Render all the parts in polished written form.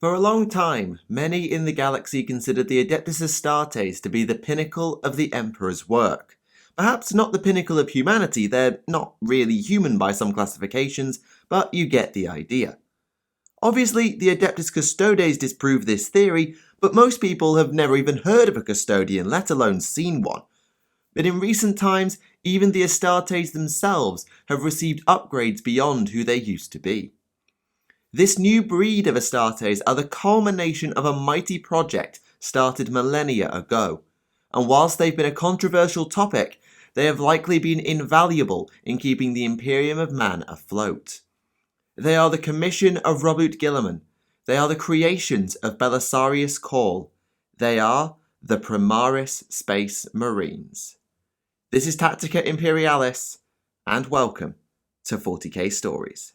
For a long time, many in the galaxy considered the Adeptus Astartes to be the pinnacle of the Emperor's work. Perhaps not the pinnacle of humanity, they're not really human by some classifications, but you get the idea. Obviously, the Adeptus Custodes disprove this theory, but most people have never even heard of a custodian, let alone seen one. But in recent times, even the Astartes themselves have received upgrades beyond who they used to be. This new breed of Astartes are the culmination of a mighty project started millennia ago, and whilst they've been a controversial topic, they have likely been invaluable in keeping the Imperium of Man afloat. They are the commission of Roboute Guilliman. They are the creations of Belisarius Cawl. They are the Primaris Space Marines. This is Tactica Imperialis, and welcome to 40k Stories.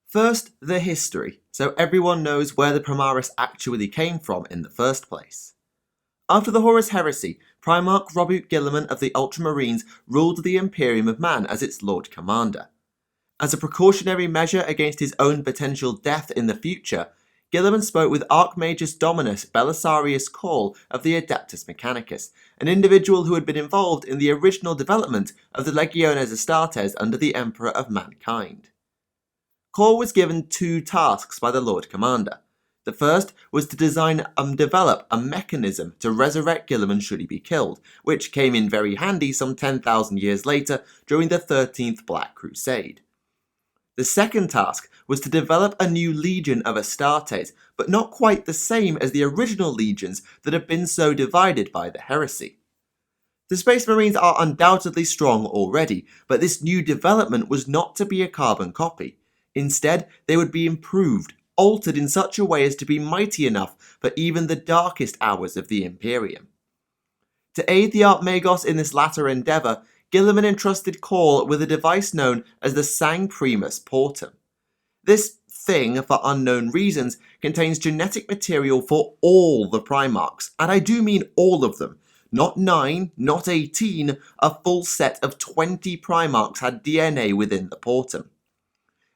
First, the history, so everyone knows where the Primaris actually came from in the first place. After the Horus Heresy, Primarch Roboute Guilliman of the Ultramarines ruled the Imperium of Man as its Lord Commander. As a precautionary measure against his own potential death in the future, Guilliman spoke with Archmagus Dominus Belisarius Cawl of the Adeptus Mechanicus, an individual who had been involved in the original development of the Legiones Astartes under the Emperor of Mankind. Cawl was given two tasks by the Lord Commander. The first was to design and develop a mechanism to resurrect Guilliman should he be killed, which came in very handy some 10,000 years later during the 13th Black Crusade. The second task was to develop a new legion of Astartes, but not quite the same as the original legions that had been so divided by the heresy. The Space Marines are undoubtedly strong already, but this new development was not to be a carbon copy. Instead, they would be improved, altered in such a way as to be mighty enough for even the darkest hours of the Imperium. To aid the Archmagos in this latter endeavour, Guilliman entrusted Cawl with a device known as the Sang Primus Portum. This thing, for unknown reasons, contains genetic material for all the Primarchs, and I do mean all of them. Not 9, not 18, a full set of 20 Primarchs had DNA within the Portum.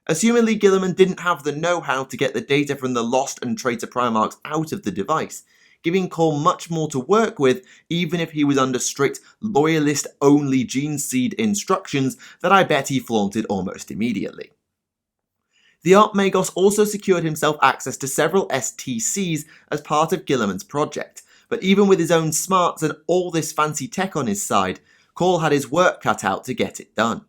Assumingly Guilliman didn't have the know-how to get the data from the lost and traitor Primarchs out of the device, giving Cawl much more to work with even if he was under strict loyalist-only gene seed instructions that I bet he flaunted almost immediately. The Archmagos also secured himself access to several STCs as part of Guilliman's project, but even with his own smarts and all this fancy tech on his side, Cawl had his work cut out to get it done.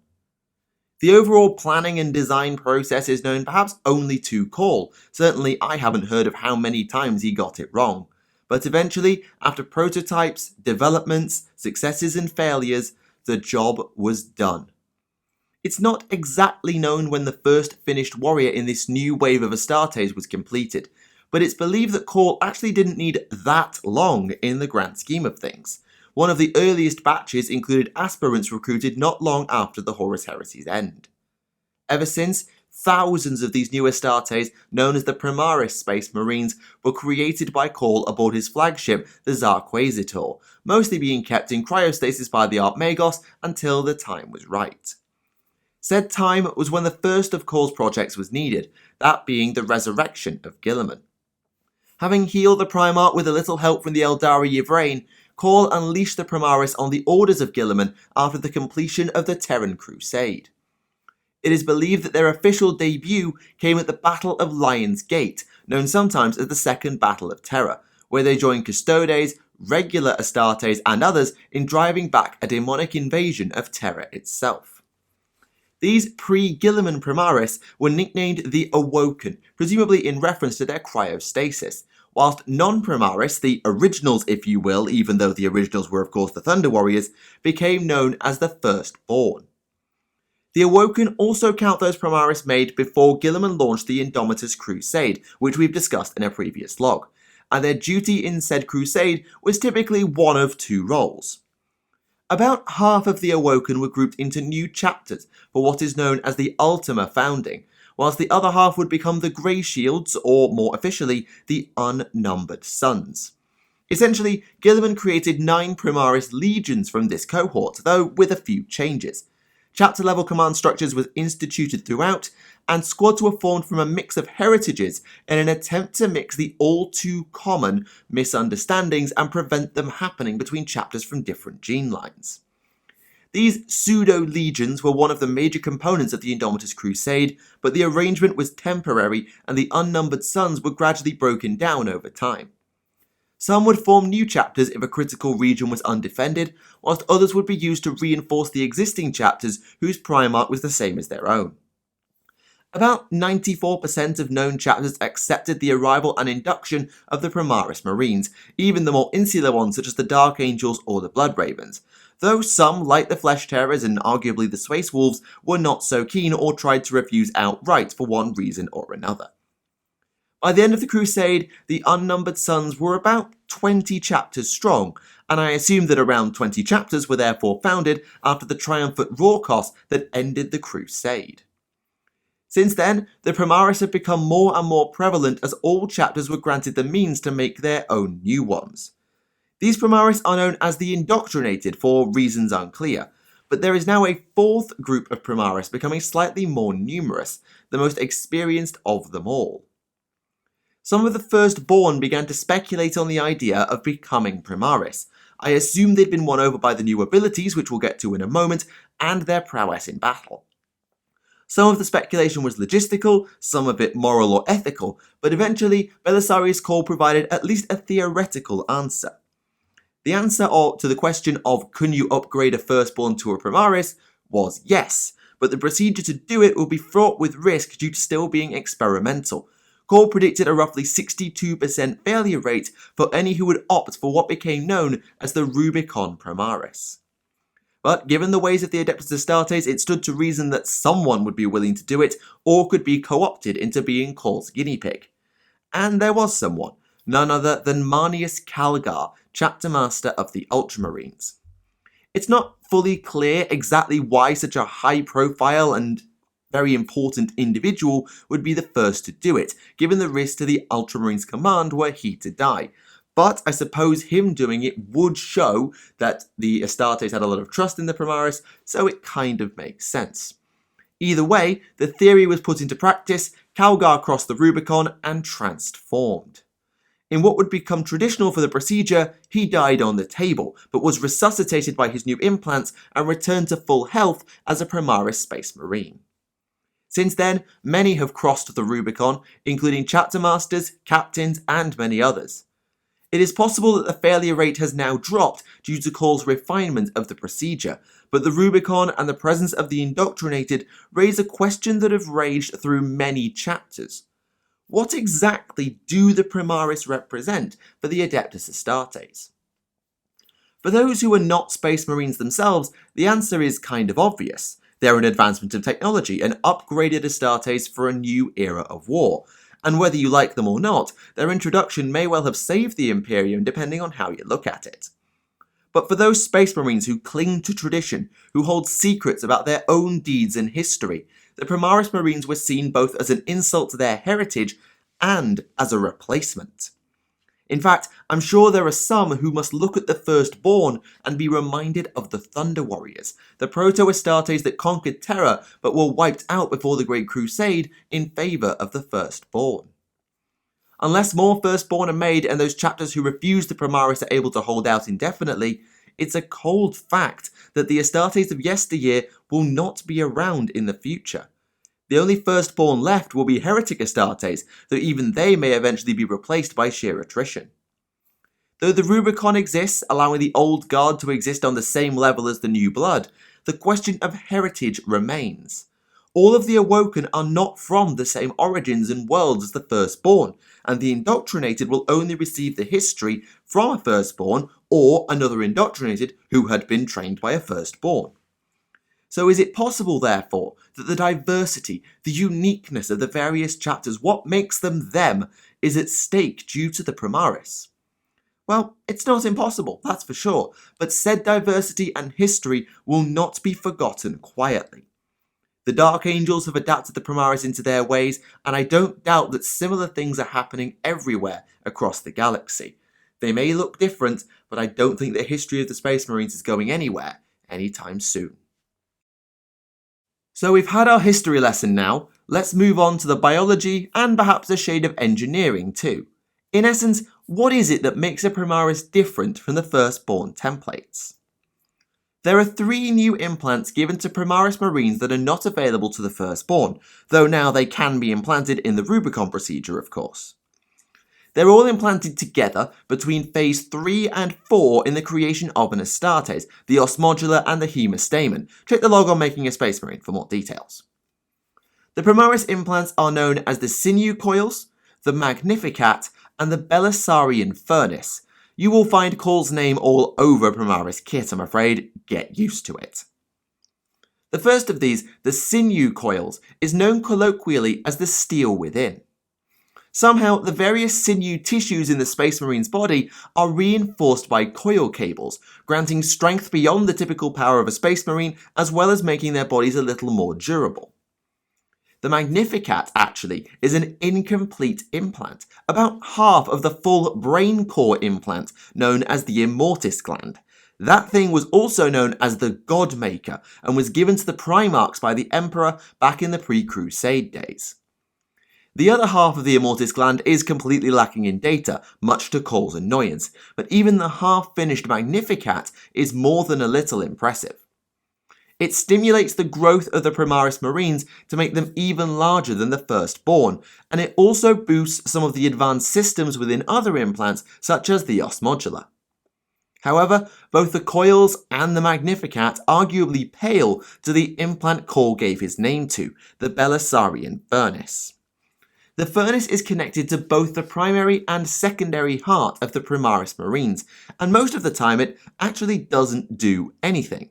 The overall planning and design process is known perhaps only to Cawl. Certainly I haven't heard of how many times he got it wrong. But eventually, after prototypes, developments, successes and failures, the job was done. It's not exactly known when the first finished warrior in this new wave of Astartes was completed, but it's believed that Cawl actually didn't need that long in the grand scheme of things. One of the earliest batches included aspirants recruited not long after the Horus Heresy's end. Ever since, thousands of these new Astartes, known as the Primaris Space Marines, were created by Cawl aboard his flagship, the Zarquazitor, mostly being kept in cryostasis by the Archmagos until the time was right. Said time was when the first of Cawl's projects was needed, that being the resurrection of Guilliman. Having healed the Primarch with a little help from the Eldari Yvrain, Cawl unleashed the Primaris on the orders of Guilliman after the completion of the Terran Crusade. It is believed that their official debut came at the Battle of Lion's Gate, known sometimes as the Second Battle of Terror, where they joined Custodes, regular Astartes and others in driving back a demonic invasion of Terra itself. These pre-Guilliman Primaris were nicknamed the Awoken, presumably in reference to their cryostasis, whilst non-Primaris, the originals if you will, even though the originals were of course the Thunder Warriors, became known as the Firstborn. The Awoken also count those Primaris made before Guilliman launched the Indomitus Crusade, which we've discussed in a previous log, and their duty in said crusade was typically one of two roles. About half of the Awoken were grouped into new chapters for what is known as the Ultima Founding, whilst the other half would become the Grey Shields, or more officially, the Unnumbered Sons. Essentially, Guilliman created 9 Primaris legions from this cohort, though with a few changes. Chapter-level command structures was instituted throughout, and squads were formed from a mix of heritages in an attempt to mix the all too common misunderstandings and prevent them happening between chapters from different gene lines. These pseudo-legions were one of the major components of the Indomitus Crusade, but the arrangement was temporary and the unnumbered sons were gradually broken down over time. Some would form new chapters if a critical region was undefended, whilst others would be used to reinforce the existing chapters whose Primarch was the same as their own. About 94% of known chapters accepted the arrival and induction of the Primaris Marines, even the more insular ones such as the Dark Angels or the Blood Ravens, though some, like the Flesh Terrors and arguably the Space Wolves, were not so keen or tried to refuse outright for one reason or another. By the end of the Crusade, the unnumbered sons were about 20 chapters strong, and I assume that around 20 chapters were therefore founded after the triumphant Rorcos that ended the Crusade. Since then, the Primaris have become more and more prevalent as all chapters were granted the means to make their own new ones. These Primaris are known as the Indoctrinated for reasons unclear, but there is now a fourth group of Primaris becoming slightly more numerous, the most experienced of them all. Some of the firstborn began to speculate on the idea of becoming Primaris. I assume they'd been won over by the new abilities, which we'll get to in a moment, and their prowess in battle. Some of the speculation was logistical, some of it moral or ethical, but eventually Belisarius Cawl provided at least a theoretical answer. The answer to the question of can you upgrade a firstborn to a Primaris was yes, but the procedure to do it will be fraught with risk due to still being experimental. Cawl predicted a roughly 62% failure rate for any who would opt for what became known as the Rubicon Primaris. But given the ways of the Adeptus Astartes, it stood to reason that someone would be willing to do it or could be co-opted into being Cawl's guinea pig. And there was someone, none other than Manius Calgar, Chapter Master of the Ultramarines. It's not fully clear exactly why such a high-profile and very important individual would be the first to do it, given the risk to the Ultramarines command were he to die. But I suppose him doing it would show that the Astartes had a lot of trust in the Primaris, so it kind of makes sense. Either way, the theory was put into practice, Calgar crossed the Rubicon and transformed. In what would become traditional for the procedure, he died on the table, but was resuscitated by his new implants and returned to full health as a Primaris Space Marine. Since then, many have crossed the Rubicon, including chapter masters, captains, and many others. It is possible that the failure rate has now dropped due to Cawl's refinement of the procedure, but the Rubicon and the presence of the Indoctrinated raise a question that have raged through many chapters. What exactly do the Primaris represent for the Adeptus Astartes? For those who are not Space Marines themselves, the answer is kind of obvious. They're an advancement of technology, an upgraded Astartes for a new era of war. And whether you like them or not, their introduction may well have saved the Imperium depending on how you look at it. But for those Space Marines who cling to tradition, who hold secrets about their own deeds and history, the Primaris Marines were seen both as an insult to their heritage and as a replacement. In fact, I'm sure there are some who must look at the Firstborn and be reminded of the Thunder Warriors, the Proto-Astartes that conquered Terra but were wiped out before the Great Crusade in favour of the Firstborn. Unless more Firstborn are made and those chapters who refuse the Primaris are able to hold out indefinitely, it's a cold fact that the Astartes of yesteryear will not be around in the future. The only Firstborn left will be Heretic Astartes, though even they may eventually be replaced by sheer attrition. Though the Rubicon exists, allowing the old guard to exist on the same level as the new blood, the question of heritage remains. All of the Awoken are not from the same origins and worlds as the Firstborn, and the Indoctrinated will only receive the history from a Firstborn or another Indoctrinated who had been trained by a Firstborn. So is it possible, therefore, that the diversity, the uniqueness of the various chapters, what makes them them, is at stake due to the Primaris? Well, it's not impossible, that's for sure, but said diversity and history will not be forgotten quietly. The Dark Angels have adapted the Primaris into their ways, and I don't doubt that similar things are happening everywhere across the galaxy. They may look different, but I don't think the history of the Space Marines is going anywhere anytime soon. So we've had our history lesson now. let's move on to the biology and perhaps a shade of engineering too. In essence, what is it that makes a Primaris different from the Firstborn templates? There are 3 new implants given to Primaris Marines that are not available to the Firstborn, though now they can be implanted in the Rubicon procedure, of course. They're all implanted together between phase 3 and 4 in the creation of an Astartes, the Os Modular and the Hemastamen. Check the log on Making a Space Marine for more details. The Primaris implants are known as the Sinew Coils, the Magnificat, and the Belisarian Furnace. You will find Cawl's name all over Primaris kit, I'm afraid. Get used to it. The first of these, the Sinew Coils, is known colloquially as the Steel Within. Somehow, the various sinew tissues in the Space Marine's body are reinforced by coil cables, granting strength beyond the typical power of a Space Marine, as well as making their bodies a little more durable. The Magnificat, actually, is an incomplete implant, about half of the full brain core implant known as the Immortis gland. That thing was also known as the Godmaker and was given to the Primarchs by the Emperor back in the pre-Crusade days. The other half of the Immortis gland is completely lacking in data, much to Cawl's annoyance, but even the half-finished Magnificat is more than a little impressive. It stimulates the growth of the Primaris Marines to make them even larger than the Firstborn, and it also boosts some of the advanced systems within other implants, such as the Os Modular. However, both the coils and the Magnificat arguably pale to the implant Cawl gave his name to, the Belisarian Furnace. The furnace is connected to both the primary and secondary heart of the Primaris Marines, and most of the time it actually doesn't do anything.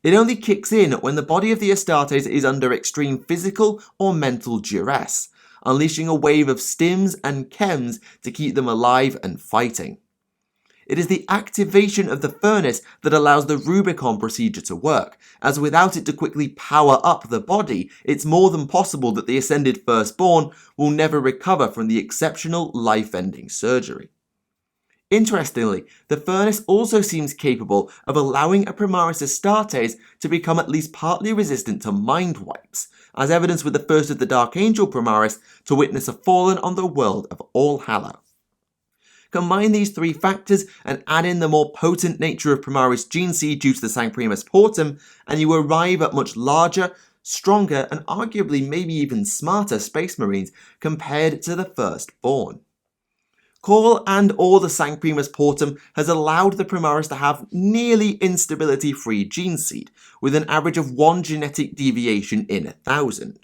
It only kicks in when the body of the Astartes is under extreme physical or mental duress, unleashing a wave of stims and chems to keep them alive and fighting. It is the activation of the furnace that allows the Rubicon procedure to work, as without it to quickly power up the body, it's more than possible that the ascended Firstborn will never recover from the exceptional life-ending surgery. Interestingly, the furnace also seems capable of allowing a Primaris Astartes to become at least partly resistant to mind wipes, as evidenced with the first of the Dark Angel Primaris to witness a fallen on the world of Allhallow. Combine these 3 factors and add in the more potent nature of Primaris gene seed due to the Primus Portum, and you arrive at much larger, stronger, and arguably maybe even smarter Space Marines compared to the Firstborn. Cawl and or the Primus Portum has allowed the Primaris to have nearly instability-free gene seed, with an average of 1 genetic deviation in 1,000.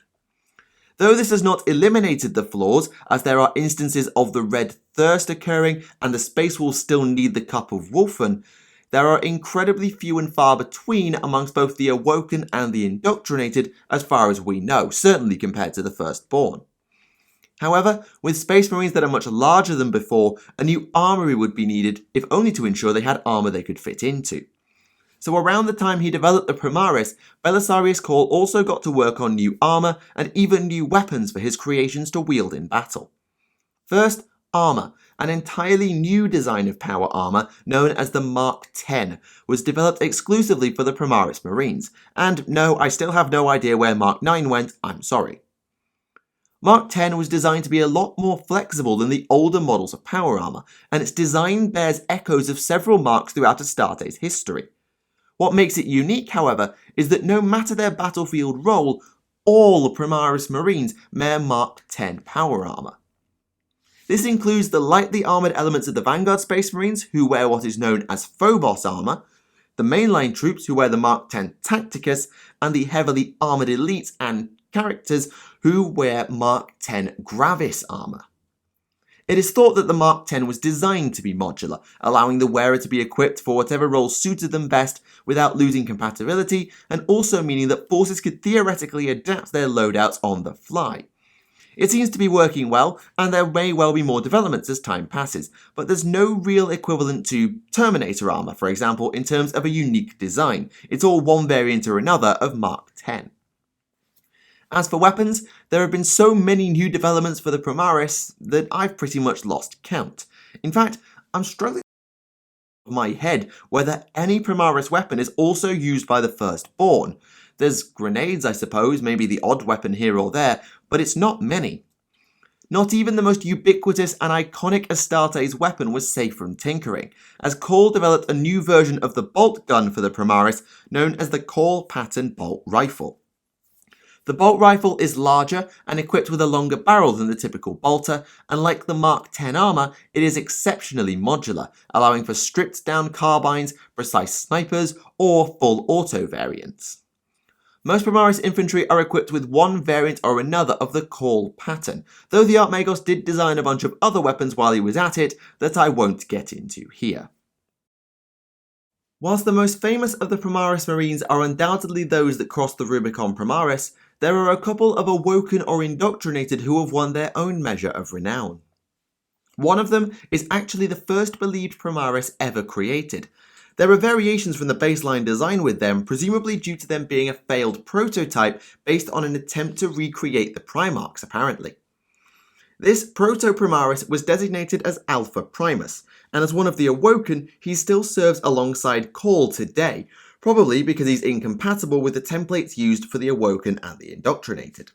Though this has not eliminated the flaws, as there are instances of the red thirst occurring and the Space Wolves still need the cup of Wolfen, there are incredibly few and far between amongst both the Awoken and the Indoctrinated as far as we know, certainly compared to the Firstborn. However, with Space Marines that are much larger than before, a new armory would be needed, if only to ensure they had armour they could fit into. So around the time he developed the Primaris, Belisarius Cawl also got to work on new armour and even new weapons for his creations to wield in battle. First, armour. An entirely new design of power armour, known as the Mark X, was developed exclusively for the Primaris Marines. And no, I still have no idea where Mark IX went, I'm sorry. Mark X was designed to be a lot more flexible than the older models of power armour, and its design bears echoes of several Marks throughout Astartes history. What makes it unique, however, is that no matter their battlefield role, all Primaris Marines wear Mark X power armour. This includes the lightly armoured elements of the Vanguard Space Marines, who wear what is known as Phobos armour, the mainline troops who wear the Mark X Tacticus, and the heavily armoured elites and characters who wear Mark X Gravis armour. It is thought that the Mark X was designed to be modular, allowing the wearer to be equipped for whatever role suited them best without losing compatibility, and also meaning that forces could theoretically adapt their loadouts on the fly. It seems to be working well, and there may well be more developments as time passes, but there's no real equivalent to Terminator armour, for example, in terms of a unique design. It's all one variant or another of Mark X. As for weapons, there have been so many new developments for the Primaris that I've pretty much lost count. In fact, I'm struggling in my head whether any Primaris weapon is also used by the Firstborn. There's grenades, I suppose, maybe the odd weapon here or there, but it's not many. Not even the most ubiquitous and iconic Astartes weapon was safe from tinkering, as Cawl developed a new version of the bolt gun for the Primaris known as the Cawl pattern bolt rifle. The bolt rifle is larger and equipped with a longer barrel than the typical bolter, and like the Mark X armour, it is exceptionally modular, allowing for stripped down carbines, precise snipers, or full auto variants. Most Primaris infantry are equipped with one variant or another of the Cawl pattern, though the Archmagos did design a bunch of other weapons while he was at it that I won't get into here. Whilst the most famous of the Primaris Marines are undoubtedly those that crossed the Rubicon Primaris, there are a couple of awoken or indoctrinated who have won their own measure of renown. One of them is actually the first believed Primaris ever created. There are variations from the baseline design with them, presumably due to them being a failed prototype based on an attempt to recreate the Primarchs, apparently. This Proto-Primaris was designated as Alpha Primus, and as one of the Awoken, he still serves alongside Cawl today, probably because he's incompatible with the templates used for the Awoken and the Indoctrinated.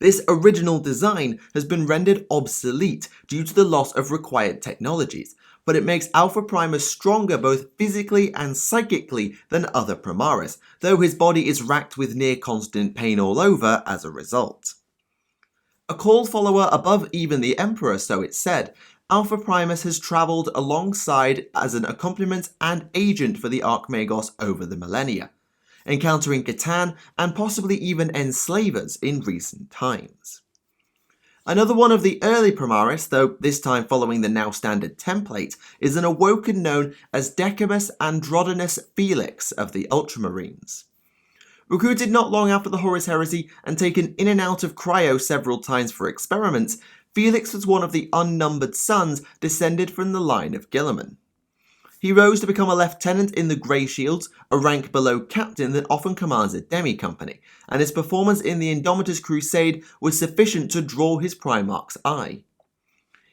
This original design has been rendered obsolete due to the loss of required technologies, but it makes Alpha Primus stronger both physically and psychically than other Primaris, though his body is racked with near constant pain all over as a result. A Cawl follower above even the Emperor, so it's said, Alpha Primus has travelled alongside as an accompaniment and agent for the Archmagos over the millennia, encountering Catan and possibly even enslavers in recent times. Another one of the early Primaris, though this time following the now standard template, is an Awoken known as Decimus Androdinus Felix of the Ultramarines. Recruited not long after the Horus Heresy and taken in and out of cryo several times for experiments, Felix was one of the unnumbered sons descended from the line of Guilliman. He rose to become a lieutenant in the Grey Shields, a rank below captain that often commands a demi-company, and his performance in the Indomitus Crusade was sufficient to draw his Primarch's eye.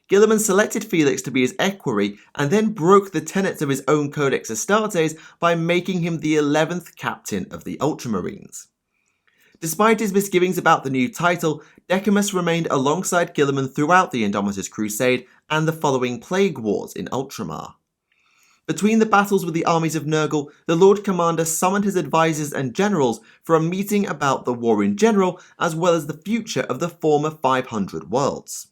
Guilliman selected Felix to be his equerry and then broke the tenets of his own Codex Astartes by making him the 11th captain of the Ultramarines. Despite his misgivings about the new title, Decimus remained alongside Guilliman throughout the Indomitus Crusade and the following Plague Wars in Ultramar. Between the battles with the armies of Nurgle, the Lord Commander summoned his advisors and generals for a meeting about the war in general, as well as the future of the former 500 worlds.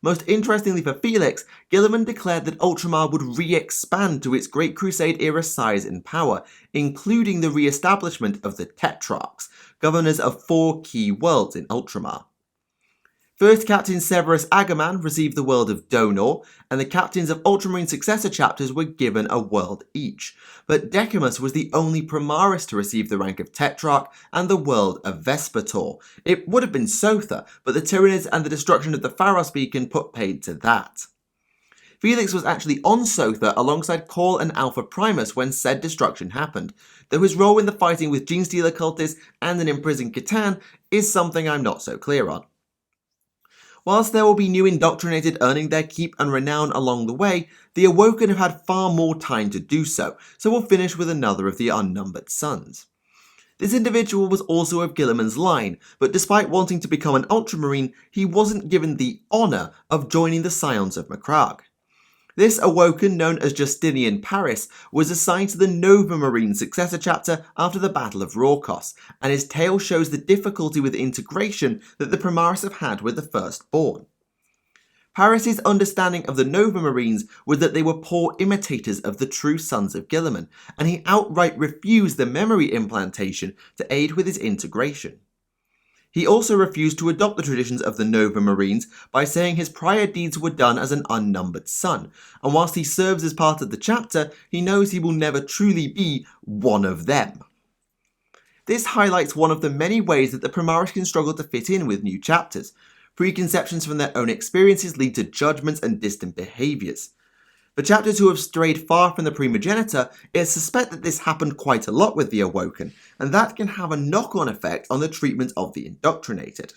Most interestingly for Felix, Guilliman declared that Ultramar would re-expand to its Great Crusade era size and power, including the re-establishment of the Tetrarchs, governors of 4 key worlds in Ultramar. First Captain Severus Agaman received the world of Donor, and the captains of Ultramarine successor chapters were given a world each, but Decimus was the only Primaris to receive the rank of Tetrarch and the world of Vespator. It would have been Sotha, but the Tyranids and the destruction of the Pharos beacon put paid to that. Felix was actually on Sotha alongside Cawl and Alpha Primus when said destruction happened, though his role in the fighting with Genestealer cultists and an imprisoned Catan is something I'm not so clear on. Whilst there will be new indoctrinated earning their keep and renown along the way, the Awoken have had far more time to do so we'll finish with another of the unnumbered sons. This individual was also of Guilliman's line, but despite wanting to become an Ultramarine, he wasn't given the honour of joining the Scions of Macragge. This Awoken, known as Justinian Paris, was assigned to the Nova Marine successor chapter after the Battle of Rorkos, and his tale shows the difficulty with integration that the Primaris have had with the Firstborn. Paris's understanding of the Nova Marines was that they were poor imitators of the true sons of Guilliman, and he outright refused the memory implantation to aid with his integration. He also refused to adopt the traditions of the Nova Marines by saying his prior deeds were done as an unnumbered son, and whilst he serves as part of the chapter, he knows he will never truly be one of them. This highlights one of the many ways that the Primaris can struggle to fit in with new chapters. Preconceptions from their own experiences lead to judgments and distant behaviours. For chapters who have strayed far from the primogenitor, it is suspected that this happened quite a lot with the Awoken, and that can have a knock-on effect on the treatment of the indoctrinated.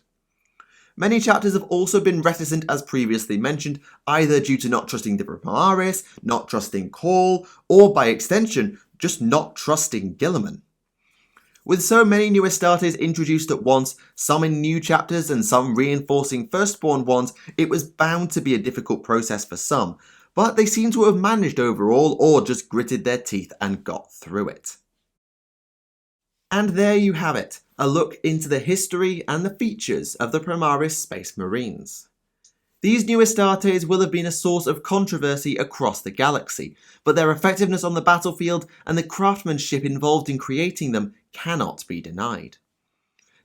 Many chapters have also been reticent as previously mentioned, either due to not trusting the Primaris, not trusting Cawl, or by extension, just not trusting Guilliman. With so many new Astartes introduced at once, some in new chapters and some reinforcing firstborn ones, it was bound to be a difficult process for some, but they seem to have managed overall or just gritted their teeth and got through it. And there you have it, a look into the history and the features of the Primaris Space Marines. These new Astartes will have been a source of controversy across the galaxy, but their effectiveness on the battlefield and the craftsmanship involved in creating them cannot be denied.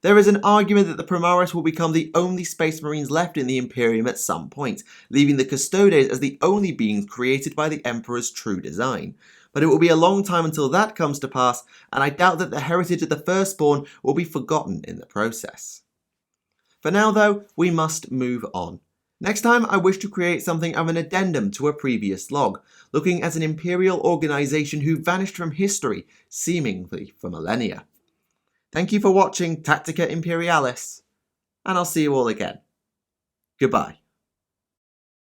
There is an argument that the Primaris will become the only Space Marines left in the Imperium at some point, leaving the Custodes as the only beings created by the Emperor's true design. But it will be a long time until that comes to pass, and I doubt that the heritage of the Firstborn will be forgotten in the process. For now though, we must move on. Next time I wish to create something of an addendum to a previous log, looking at an imperial organisation who vanished from history, seemingly for millennia. Thank you for watching Tactica Imperialis, and I'll see you all again. Goodbye.